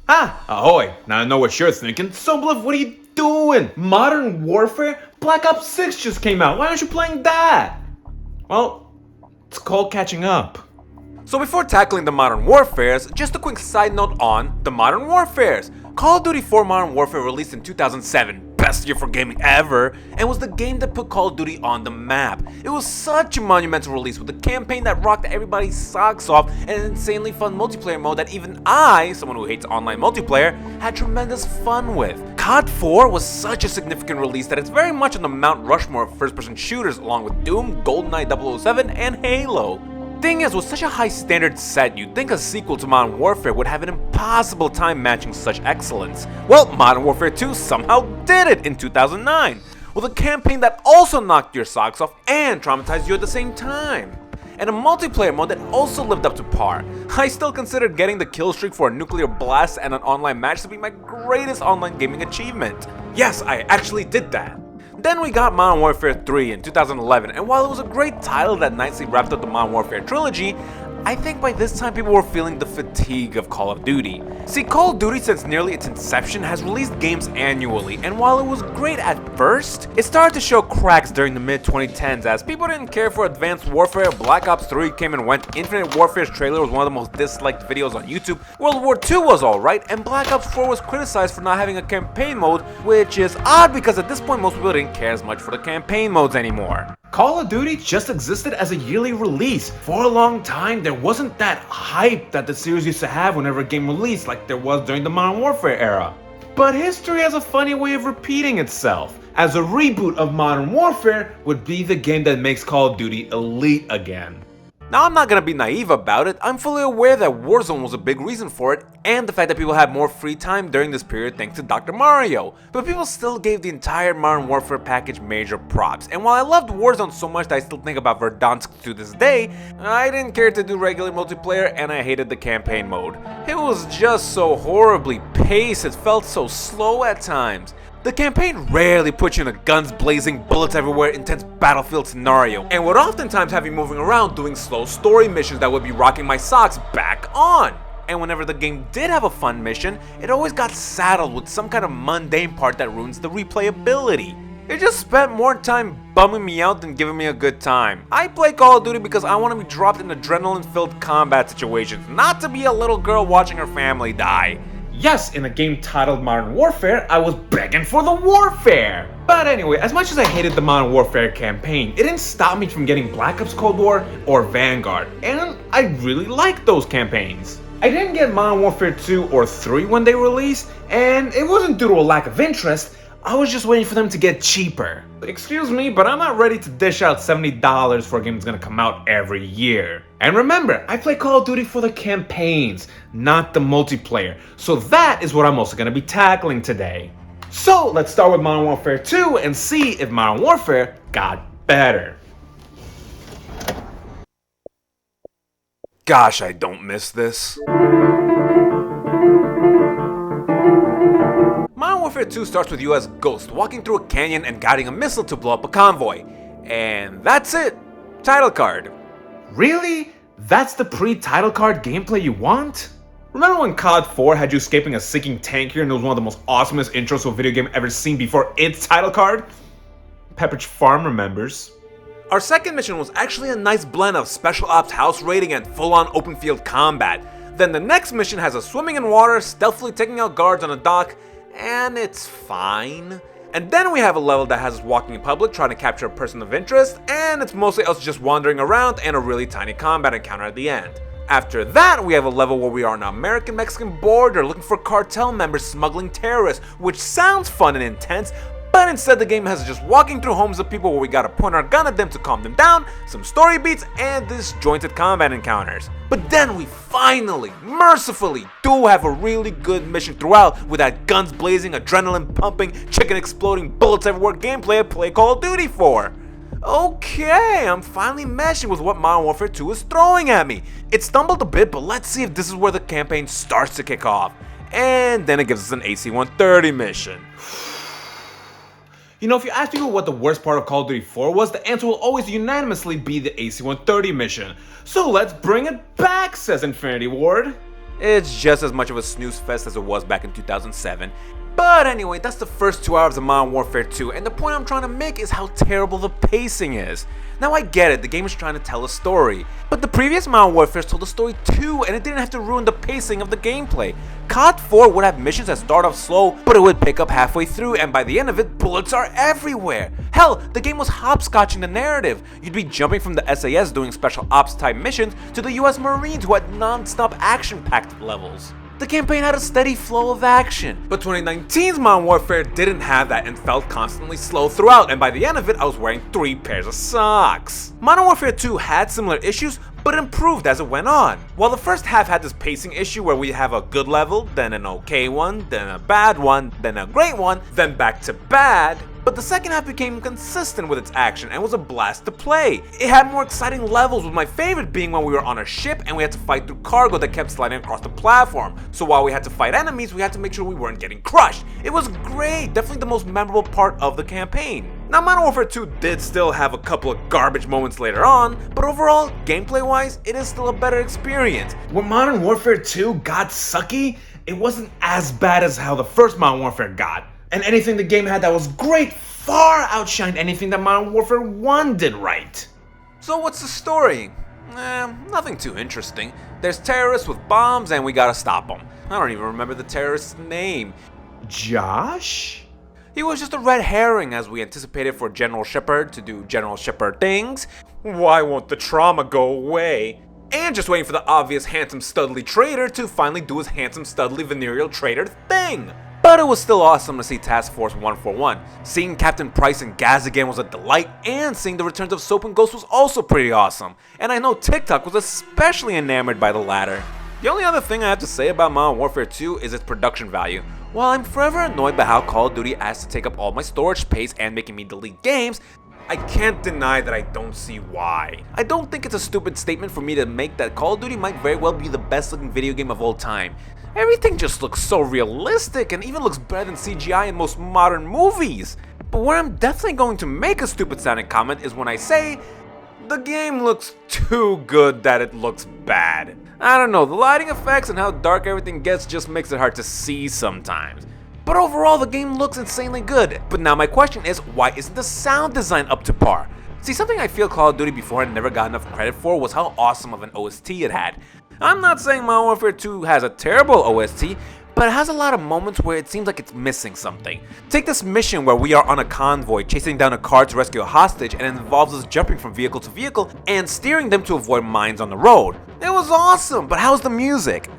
Ah, ahoy! Now I know what you're thinking. Soblev, what are you doing? Modern Warfare? Black Ops 6 just came out. Why aren't you playing that? Well, it's called catching up. So before tackling the Modern Warfares, just a quick side note on the Modern Warfares. Call of Duty 4 Modern Warfare released in 2007, best year for gaming ever, and was the game that put Call of Duty on the map. It was such a monumental release with a campaign that rocked everybody's socks off and an insanely fun multiplayer mode that even I, someone who hates online multiplayer, had tremendous fun with. COD 4 was such a significant release that it's very much on the Mount Rushmore of first-person shooters along with Doom, GoldenEye 007, and Halo. Thing is, with such a high standard set, you'd think a sequel to Modern Warfare would have an impossible time matching such excellence. Well, Modern Warfare 2 somehow did it in 2009, with a campaign that also knocked your socks off and traumatized you at the same time. And a multiplayer mode that also lived up to par. I still consider getting the kill streak for a nuclear blast and an online match to be my greatest online gaming achievement. Yes, I actually did that. Then we got Modern Warfare 3 in 2011, and while it was a great title that nicely wrapped up the Modern Warfare trilogy, I think by this time people were feeling the fatigue of Call of Duty. See, Call of Duty since nearly its inception has released games annually, and while it was great at first, it started to show cracks during the mid-2010s as people didn't care for Advanced Warfare, Black Ops 3 came and went, Infinite Warfare's trailer was one of the most disliked videos on YouTube, World War II was alright, and Black Ops 4 was criticized for not having a campaign mode, which is odd because at this point most people didn't care as much for the campaign modes anymore. Call of Duty just existed as a yearly release. For a long time, there wasn't that hype that the series used to have whenever a game released like there was during the Modern Warfare era. But history has a funny way of repeating itself, as a reboot of Modern Warfare would be the game that makes Call of Duty elite again. Now, I'm not gonna be naive about it, I'm fully aware that Warzone was a big reason for it, and the fact that people had more free time during this period thanks to Dr. Mario, but people still gave the entire Modern Warfare package major props, and while I loved Warzone so much that I still think about Verdansk to this day, I didn't care to do regular multiplayer and I hated the campaign mode. It was just so horribly paced, it felt so slow at times. The campaign rarely puts you in a guns blazing, bullets everywhere, intense battlefield scenario, and would oftentimes have you moving around doing slow story missions that would be rocking my socks back on. And whenever the game did have a fun mission, it always got saddled with some kind of mundane part that ruins the replayability. It just spent more time bumming me out than giving me a good time. I play Call of Duty because I want to be dropped in adrenaline-filled combat situations, not to be a little girl watching her family die. Yes, in a game titled Modern Warfare, I was begging for the warfare! But anyway, as much as I hated the Modern Warfare campaign, it didn't stop me from getting Black Ops Cold War or Vanguard, and I really liked those campaigns. I didn't get Modern Warfare 2 or 3 when they released, and it wasn't due to a lack of interest, I was just waiting for them to get cheaper. Excuse me, but I'm not ready to dish out $70 for a game that's gonna come out every year. And remember, I play Call of Duty for the campaigns, not the multiplayer. So that is what I'm also gonna be tackling today. So let's start with Modern Warfare 2 and see if Modern Warfare got better. Gosh, I don't miss this. Modern Warfare 2 starts with you as Ghost walking through a canyon and guiding a missile to blow up a convoy. And that's it. Title card. Really? That's the pre-title card gameplay you want? Remember when COD 4 had you escaping a sinking tanker and it was one of the most awesomest intros to a video game ever seen before its title card? Pepperidge Farm remembers. Our second mission was actually a nice blend of special ops house raiding and full-on open field combat. Then the next mission has us swimming in water, stealthily taking out guards on a dock, and it's fine. And then we have a level that has us walking in public trying to capture a person of interest, and it's mostly us just wandering around and a really tiny combat encounter at the end. After that, we have a level where we are on the American-Mexican border looking for cartel members smuggling terrorists, which sounds fun and intense, but instead the game has us just walking through homes of people where we gotta point our gun at them to calm them down, some story beats, and disjointed combat encounters. But then we finally, mercifully, do have a really good mission throughout with that guns blazing, adrenaline pumping, chicken exploding, bullets everywhere gameplay I play Call of Duty for. Okay, I'm finally meshing with what Modern Warfare 2 is throwing at me. It stumbled a bit, but let's see if this is where the campaign starts to kick off. And then it gives us an AC-130 mission. You know, if you ask people what the worst part of Call of Duty 4 was, the answer will always unanimously be the AC-130 mission. So let's bring it back, says Infinity Ward. It's just as much of a snooze fest as it was back in 2007. But anyway, that's the first 2 hours of Modern Warfare 2, and the point I'm trying to make is how terrible the pacing is. Now I get it, the game is trying to tell a story, but the previous Modern Warfare told a story too, and it didn't have to ruin the pacing of the gameplay. COD 4 would have missions that start off slow, but it would pick up halfway through, and by the end of it, bullets are everywhere. Hell, the game was hopscotching the narrative. You'd be jumping from the SAS doing special ops type missions to the US Marines who had non-stop action-packed levels. The campaign had a steady flow of action, but 2019's Modern Warfare didn't have that and felt constantly slow throughout, and by the end of it I was wearing 3 pairs of socks. Modern Warfare 2 had similar issues, but improved as it went on. While the first half had this pacing issue where we have a good level, then an okay one, then a bad one, then a great one, then back to bad, but the second half became consistent with its action and was a blast to play. It had more exciting levels, with my favorite being when we were on a ship and we had to fight through cargo that kept sliding across the platform. So while we had to fight enemies, we had to make sure we weren't getting crushed. It was great, definitely the most memorable part of the campaign. Now Modern Warfare 2 did still have a couple of garbage moments later on, but overall, gameplay-wise, it is still a better experience. When Modern Warfare 2 got sucky, it wasn't as bad as how the first Modern Warfare got. And anything the game had that was great far outshined anything that Modern Warfare 1 did right. So what's the story? Nothing too interesting. There's terrorists with bombs and we gotta stop them. I don't even remember the terrorist's name. Josh? He was just a red herring as we anticipated for General Shepard to do General Shepard things. Why won't the trauma go away? And just waiting for the obvious handsome studly traitor to finally do his handsome studly venereal traitor thing. But it was still awesome to see Task Force 141. Seeing Captain Price and Gaz again was a delight, and seeing the returns of Soap and Ghost was also pretty awesome. And I know TikTok was especially enamored by the latter. The only other thing I have to say about Modern Warfare 2 is its production value. While I'm forever annoyed by how Call of Duty has to take up all my storage space and making me delete games, I can't deny that I don't see why. I don't think it's a stupid statement for me to make that Call of Duty might very well be the best looking video game of all time. Everything just looks so realistic and even looks better than CGI in most modern movies. But where I'm definitely going to make a stupid sounding comment is when I say, the game looks too good that it looks bad. I don't know, the lighting effects and how dark everything gets just makes it hard to see sometimes. But overall, the game looks insanely good. But now my question is, why isn't the sound design up to par? See, something I feel Call of Duty before had never got enough credit for was how awesome of an OST it had. I'm not saying Modern Warfare 2 has a terrible OST, but it has a lot of moments where it seems like it's missing something. Take this mission where we are on a convoy chasing down a car to rescue a hostage, and it involves us jumping from vehicle to vehicle and steering them to avoid mines on the road. It was awesome, but how's the music?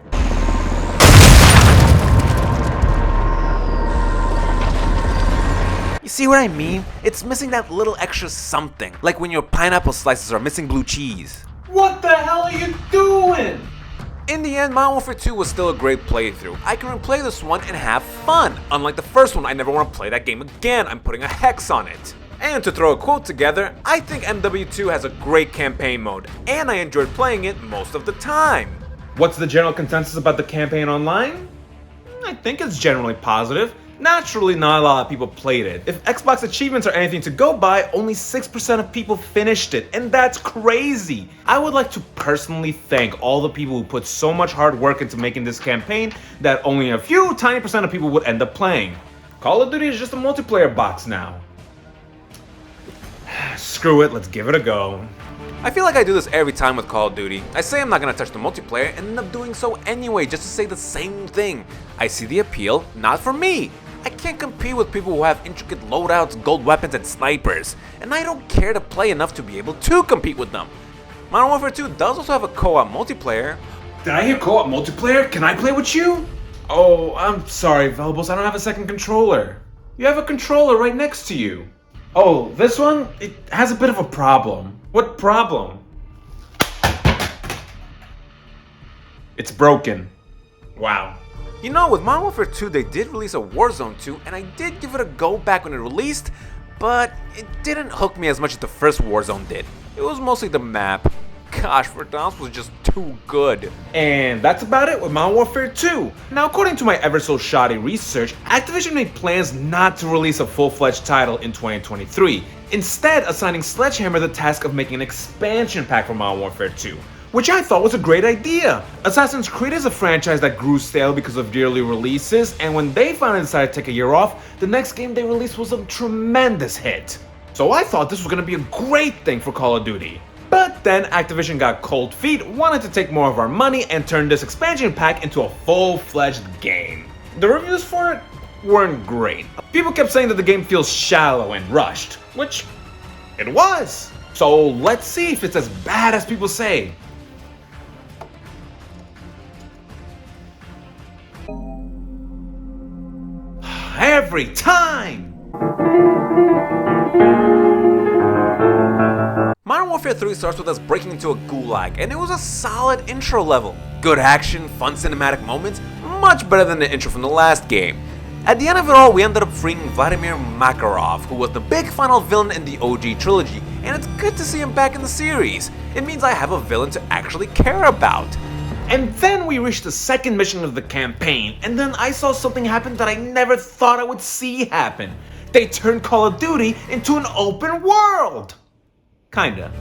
You see what I mean? It's missing that little extra something, like when your pineapple slices are missing blue cheese. What the hell are you doing? In the end, Modern Warfare 2 was still a great playthrough. I can replay this one and have fun. Unlike the first one, I never want to play that game again. I'm putting a hex on it. And to throw a quote together, I think MW2 has a great campaign mode, and I enjoyed playing it most of the time. What's the general consensus about the campaign online? I think it's generally positive. Naturally, not a lot of people played it. If Xbox achievements are anything to go by, only 6% of people finished it, and that's crazy. I would like to personally thank all the people who put so much hard work into making this campaign that only a few tiny percent of people would end up playing. Call of Duty is just a multiplayer box now. Screw it, let's give it a go. I feel like I do this every time with Call of Duty. I say I'm not gonna touch the multiplayer and end up doing so anyway just to say the same thing. I see the appeal, not for me. I can't compete with people who have intricate loadouts, gold weapons, and snipers, and I don't care to play enough to be able to compete with them. Modern Warfare 2 does also have a co-op multiplayer. Did I hear co-op multiplayer? Can I play with you? Oh, I'm sorry, Velbos, I don't have a second controller. You have a controller right next to you. Oh, this one? It has a bit of a problem. What problem? It's broken. Wow. You know, with Modern Warfare 2, they did release a Warzone 2, and I did give it a go back when it released, but it didn't hook me as much as the first Warzone did. It was mostly the map. Gosh, Verdansk was just too good. And that's about it with Modern Warfare 2. Now, according to my ever so shoddy research, Activision made plans not to release a full-fledged title in 2023, instead assigning Sledgehammer the task of making an expansion pack for Modern Warfare 2. which I thought was a great idea. Assassin's Creed is a franchise that grew stale because of yearly releases, and when they finally decided to take a year off, the next game they released was a tremendous hit. So I thought this was going to be a great thing for Call of Duty. But then Activision got cold feet, wanted to take more of our money, and turned this expansion pack into a full-fledged game. The reviews for it weren't great. People kept saying that the game feels shallow and rushed, which it was. So let's see if it's as bad as people say. Every time! Modern Warfare 3 starts with us breaking into a gulag, and it was a solid intro level. Good action, fun cinematic moments, much better than the intro from the last game. At the end of it all, we ended up freeing Vladimir Makarov, who was the big final villain in the OG trilogy, and it's good to see him back in the series. It means I have a villain to actually care about. And then we reached the second mission of the campaign, and then I saw something happen that I never thought I would see happen. They turned Call of Duty into an open world! Kinda.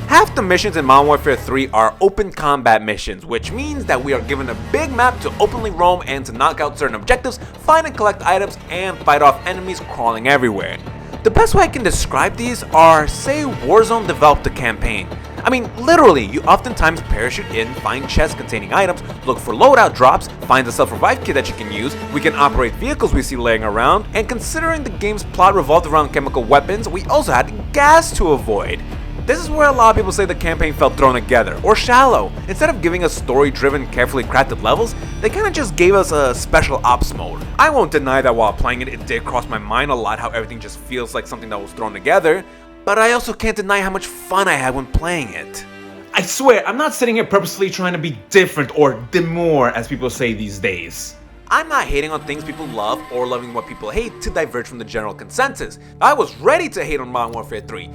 Half the missions in Modern Warfare 3 are open combat missions, which means that we are given a big map to openly roam and to knock out certain objectives, find and collect items, and fight off enemies crawling everywhere. The best way I can describe these are, say Warzone developed a campaign. I mean, literally, you oftentimes parachute in, find chests containing items, look for loadout drops, find a self-revive kit that you can use, we can operate vehicles we see laying around, and considering the game's plot revolved around chemical weapons, we also had gas to avoid. This is where a lot of people say the campaign felt thrown together, or shallow. Instead of giving us story-driven, carefully crafted levels, they kinda just gave us a special ops mode. I won't deny that while playing it, it did cross my mind a lot how everything just feels like something that was thrown together, but I also can't deny how much fun I had when playing it. I swear, I'm not sitting here purposely trying to be different or demure, as people say these days. I'm not hating on things people love or loving what people hate to diverge from the general consensus. I was ready to hate on Modern Warfare 3,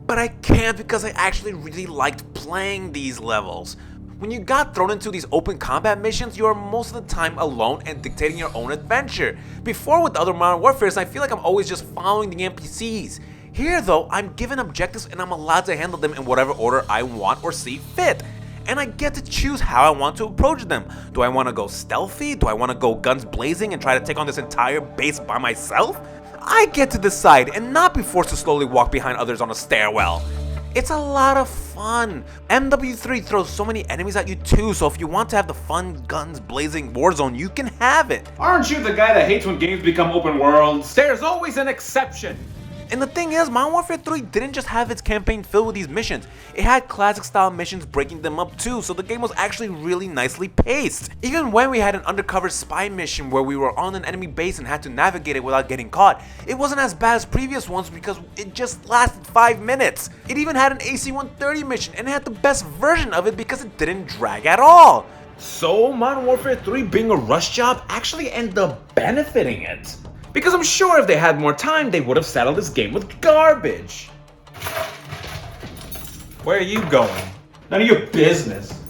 but I can't because I actually really liked playing these levels. When you got thrown into these open combat missions, you are most of the time alone and dictating your own adventure. Before with other Modern Warfares, I feel like I'm always just following the NPCs. Here though, I'm given objectives and I'm allowed to handle them in whatever order I want or see fit. And I get to choose how I want to approach them. Do I want to go stealthy? Do I want to go guns blazing and try to take on this entire base by myself? I get to decide and not be forced to slowly walk behind others on a stairwell. It's a lot of fun. MW3 throws so many enemies at you too, so if you want to have the fun guns blazing Warzone, you can have it. Aren't you the guy that hates when games become open worlds? There's always an exception. And the thing is, Modern Warfare 3 didn't just have its campaign filled with these missions, it had classic style missions breaking them up too, so the game was actually really nicely paced. Even when we had an undercover spy mission where we were on an enemy base and had to navigate it without getting caught, it wasn't as bad as previous ones because it just lasted 5 minutes. It even had an AC-130 mission and it had the best version of it because it didn't drag at all. So Modern Warfare 3 being a rush job actually ended up benefiting it. Because I'm sure if they had more time, they would have settled this game with garbage. Where are you going? None of your business.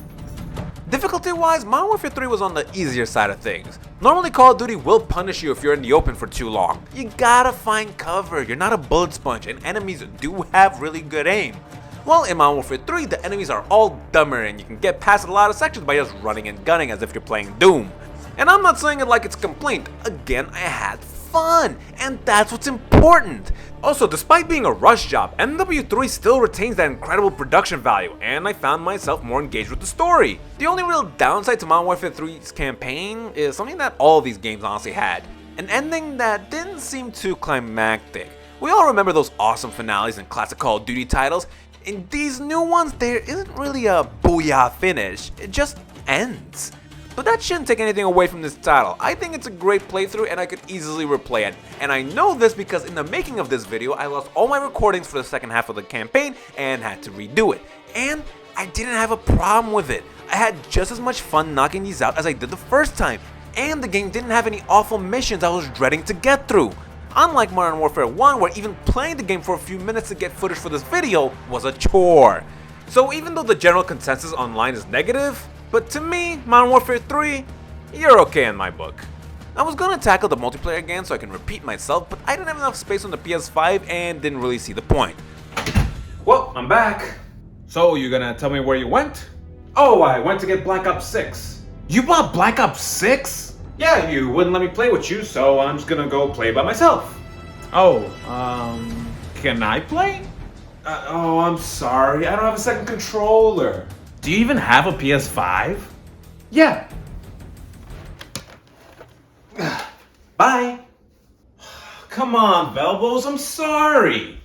Difficulty-wise, Modern Warfare 3 was on the easier side of things. Normally Call of Duty will punish you if you're in the open for too long. You gotta find cover, you're not a bullet sponge, and enemies do have really good aim. While in Modern Warfare 3, the enemies are all dumber and you can get past a lot of sections by just running and gunning as if you're playing Doom. And I'm not saying it like it's a complaint, again, I had fun, and that's what's important. Also, despite being a rush job, MW3 still retains that incredible production value, and I found myself more engaged with the story. The only real downside to Modern Warfare 3's campaign is something that all of these games honestly had, an ending that didn't seem too climactic. We all remember those awesome finales in classic Call of Duty titles. In these new ones, there isn't really a booyah finish, it just ends. But that shouldn't take anything away from this title. I think it's a great playthrough and I could easily replay it. And I know this because in the making of this video, I lost all my recordings for the second half of the campaign and had to redo it. And I didn't have a problem with it. I had just as much fun knocking these out as I did the first time. And the game didn't have any awful missions I was dreading to get through. Unlike Modern Warfare 1, where even playing the game for a few minutes to get footage for this video was a chore. So even though the general consensus online is negative, but to me, Modern Warfare 3, you're okay in my book. I was gonna tackle the multiplayer again so I can repeat myself, but I didn't have enough space on the PS5 and didn't really see the point. Well, I'm back. So, you gonna tell me where you went? Oh, I went to get Black Ops 6. You bought Black Ops 6? Yeah, you wouldn't let me play with you, so I'm just gonna go play by myself. Oh, can I play? Oh, I'm sorry. I don't have a second controller. Do you even have a PS5? Yeah. Bye. Come on, Velvos, I'm sorry.